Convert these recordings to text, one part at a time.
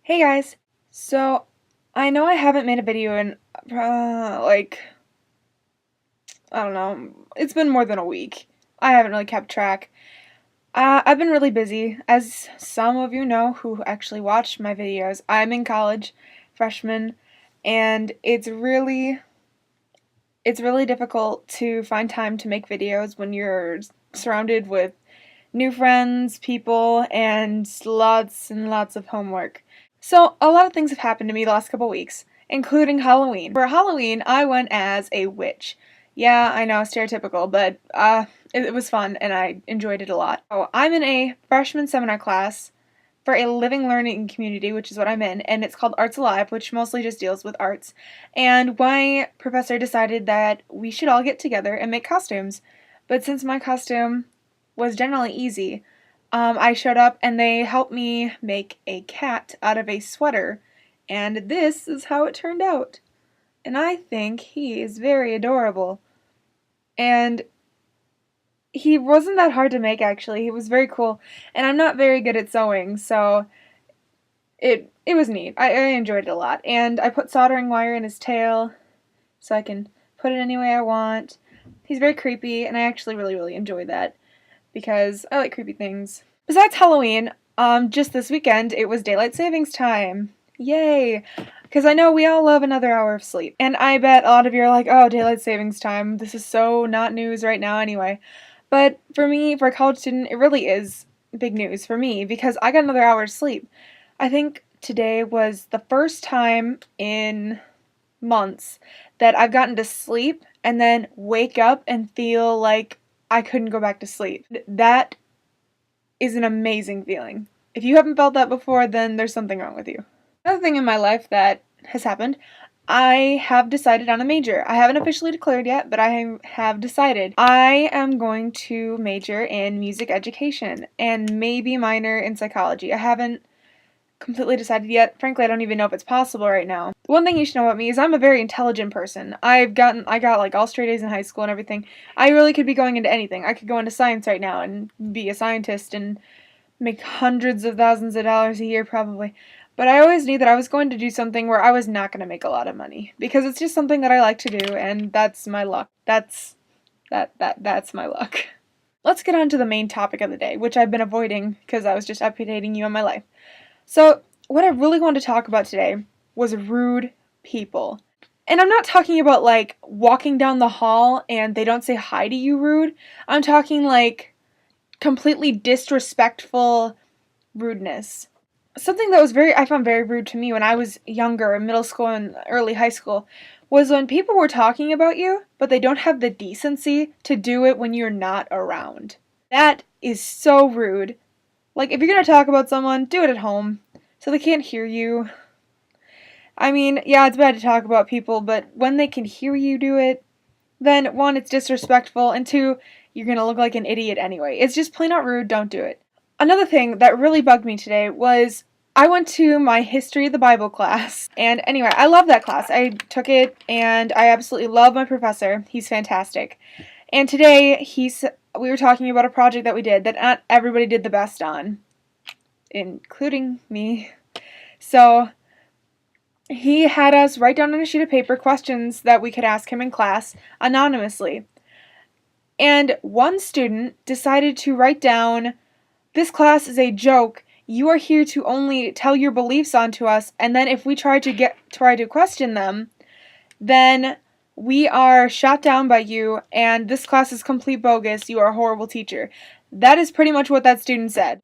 Hey guys! So, I know I haven't made a video in, I don't know, it's been more than a week. I haven't really kept track. I've been really busy, as some of you know who actually watch my videos. I'm in college, freshman, and it's really difficult to find time to make videos when you're surrounded with new friends, people, and lots of homework. So, a lot of things have happened to me the last couple weeks, including Halloween. For Halloween, I went as a witch. Yeah, I know, stereotypical, but it was fun and I enjoyed it a lot. So, I'm in a freshman seminar class for a living learning community, which is what I'm in, and it's called Arts Alive, which mostly just deals with arts. And my professor decided that we should all get together and make costumes. But since my costume was generally easy, I showed up and they helped me make a cat out of a sweater, and this is how it turned out. And I think he is very adorable. And he wasn't that hard to make, actually. He was very cool. And I'm not very good at sewing, so it was neat. I enjoyed it a lot. And I put soldering wire in his tail so I can put it any way I want. He's very creepy, and I actually really enjoy that because I like creepy things. Besides Halloween, just this weekend, it was daylight savings time. Yay! Because I know we all love another hour of sleep. And I bet a lot of you are like, oh, daylight savings time, this is so not news right now anyway. But for me, for a college student, it really is big news for me because I got another hour of sleep. I think today was the first time in months that I've gotten to sleep and then wake up and feel like I couldn't go back to sleep. That is an amazing feeling. If you haven't felt that before, then there's something wrong with you. Another thing in my life that has happened, I have decided on a major. I haven't officially declared yet, but I have decided. I am going to major in music education and maybe minor in psychology. I haven't completely decided yet. Frankly, I don't even know if it's possible right now. One thing you should know about me is I'm a very intelligent person. I got like all straight A's in high school and everything. I really could be going into anything. I could go into science right now and be a scientist and make hundreds of thousands of dollars a year probably. But I always knew that I was going to do something where I was not going to make a lot of money because it's just something that I like to do and that's my luck. That's my luck. Let's get on to the main topic of the day, which I've been avoiding because I was just updating you on my life. So, what I really wanted to talk about today was rude people. And I'm not talking about like walking down the hall and they don't say hi to you rude. I'm talking like completely disrespectful rudeness. Something that I found very rude to me when I was younger, in middle school and early high school, was when people were talking about you, but they don't have the decency to do it when you're not around. That is so rude. Like, if you're gonna talk about someone, do it at home, so they can't hear you. I mean, yeah, it's bad to talk about people, but when they can hear you do it, then one, it's disrespectful, and two, you're gonna look like an idiot anyway. It's just plain out rude, don't do it. Another thing that really bugged me today was I went to my History of the Bible class, and anyway, I love that class. I took it, and I absolutely love my professor. He's fantastic. And today, we were talking about a project that we did that not everybody did the best on, including me. So, he had us write down on a sheet of paper questions that we could ask him in class anonymously. And one student decided to write down, "This class is a joke. You are here to only tell your beliefs onto us, and then if we try to question them, then we are shot down by you, and this class is complete bogus. You are a horrible teacher." That is pretty much what that student said.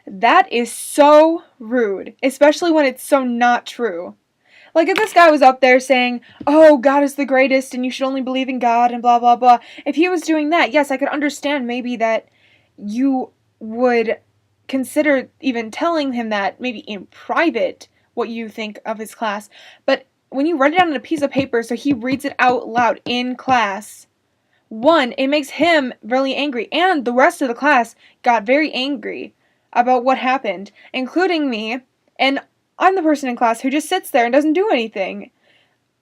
That is so rude, especially when it's so not true. Like, if this guy was up there saying, "Oh, God is the greatest, and you should only believe in God, and blah, blah, blah," if he was doing that, yes, I could understand maybe that you would consider even telling him that, maybe in private, what you think of his class. But when you write it down on a piece of paper so he reads it out loud in class, one, it makes him really angry, and the rest of the class got very angry about what happened, including me, and I'm the person in class who just sits there and doesn't do anything.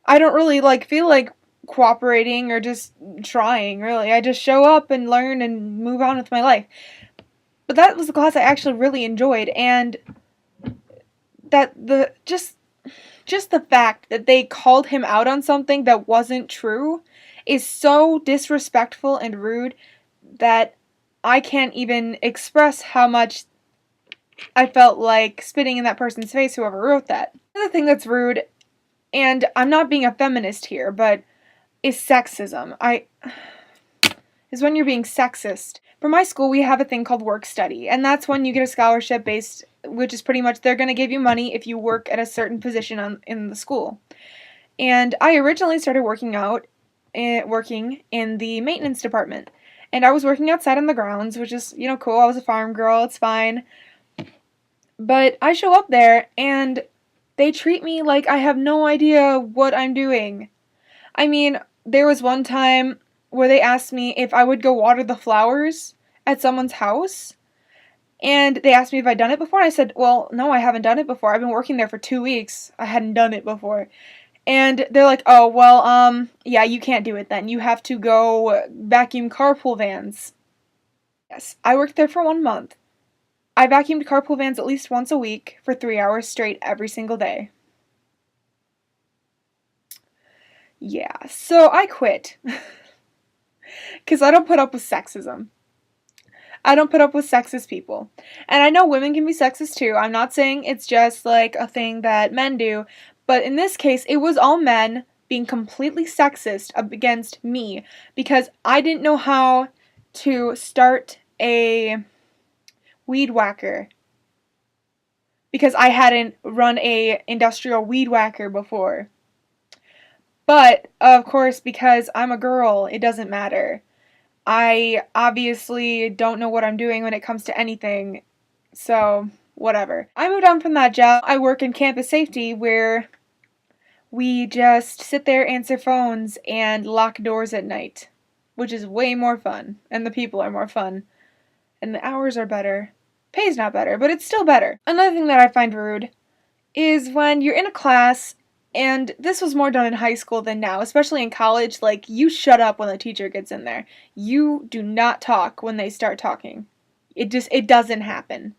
I don't really feel like cooperating or just trying, really. I just show up and learn and move on with my life. But that was the class I actually really enjoyed, and that the just the fact that they called him out on something that wasn't true is so disrespectful and rude that I can't even express how much I felt like spitting in that person's face, whoever wrote that. Another thing that's rude, and I'm not being a feminist here, but is sexism. Is when you're being sexist. For my school, we have a thing called work study, and that's when you get a scholarship based, which is pretty much they're going to give you money if you work at a certain position in the school. And I originally started working in the maintenance department. And I was working outside on the grounds, which is, cool. I was a farm girl, it's fine. But I show up there, and they treat me like I have no idea what I'm doing. I mean, there was one time where they asked me if I would go water the flowers at someone's house. And they asked me if I'd done it before. And I said, well, no, I haven't done it before. I've been working there for 2 weeks. I hadn't done it before. And they're like, oh, well, yeah, you can't do it then. You have to go vacuum carpool vans. Yes, I worked there for 1 month. I vacuumed carpool vans at least once a week for 3 hours straight every single day. Yeah, so I quit. Because I don't put up with sexism. I don't put up with sexist people. And I know women can be sexist too. I'm not saying it's just like a thing that men do. But in this case, it was all men being completely sexist against me. Because I didn't know how to start a weed whacker. Because I hadn't run a industrial weed whacker before. But, of course, because I'm a girl, it doesn't matter. I obviously don't know what I'm doing when it comes to anything, so whatever. I moved on from that job. I work in campus safety where we just sit there, answer phones, and lock doors at night, which is way more fun, and the people are more fun, and the hours are better. Pay's not better, but it's still better. Another thing that I find rude is when you're in a class, and this was more done in high school than now, especially in college, like, you shut up when the teacher gets in there. You do not talk when they start talking. It doesn't happen.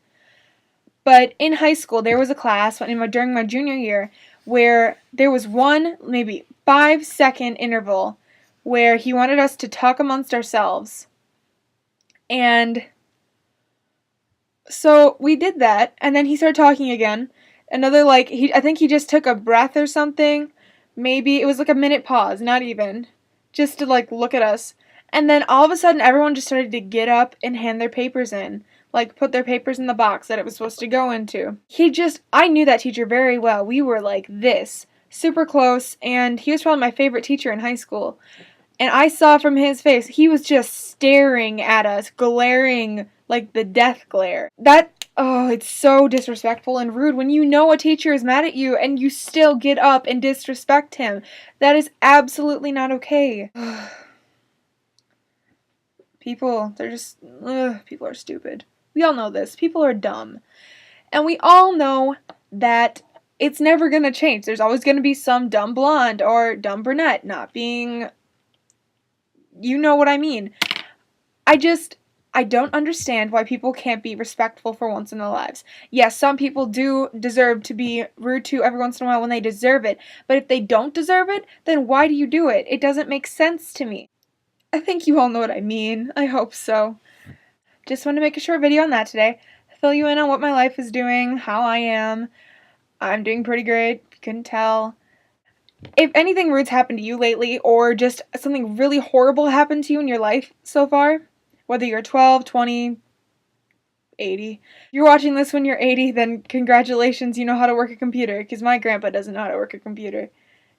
But in high school, there was a class during my junior year where there was one, maybe 5-second interval where he wanted us to talk amongst ourselves. And so we did that, and then he started talking again. Another, I think he just took a breath or something. Maybe it was like a minute pause, not even. Just to, look at us. And then all of a sudden, everyone just started to get up and hand their papers in. Put their papers in the box that it was supposed to go into. I knew that teacher very well. We were like this. Super close, and he was probably my favorite teacher in high school. And I saw from his face, he was just staring at us, glaring like the death glare. It's so disrespectful and rude when you know a teacher is mad at you and you still get up and disrespect him. That is absolutely not okay. People are stupid. We all know this. People are dumb. And we all know that it's never gonna change. There's always gonna be some dumb blonde or dumb brunette not being... You know what I mean. I don't understand why people can't be respectful for once in their lives. Yes, some people do deserve to be rude to every once in a while when they deserve it. But if they don't deserve it, then why do you do it? It doesn't make sense to me. I think you all know what I mean. I hope so. Just wanted to make a short video on that today. Fill you in on what my life is doing, how I am. I'm doing pretty great, if you couldn't tell. If anything rude's happened to you lately, or just something really horrible happened to you in your life so far, whether you're 12, 20, 80. If you're watching this when you're 80, then congratulations, you know how to work a computer, because my grandpa doesn't know how to work a computer.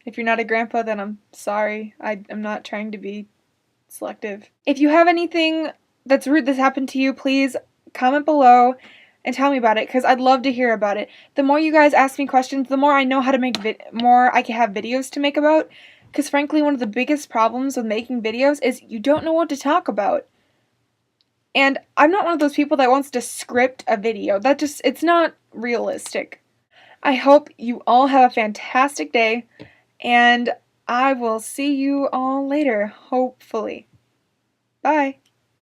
If you're not a grandpa, then I'm sorry. I'm not trying to be selective. If you have anything that's rude that's happened to you, please comment below and tell me about it, because I'd love to hear about it. The more you guys ask me questions, the more I know how to make more I can have videos to make about, because frankly, one of the biggest problems with making videos is you don't know what to talk about. And I'm not one of those people that wants to script a video. It's not realistic. I hope you all have a fantastic day, and I will see you all later, hopefully. Bye.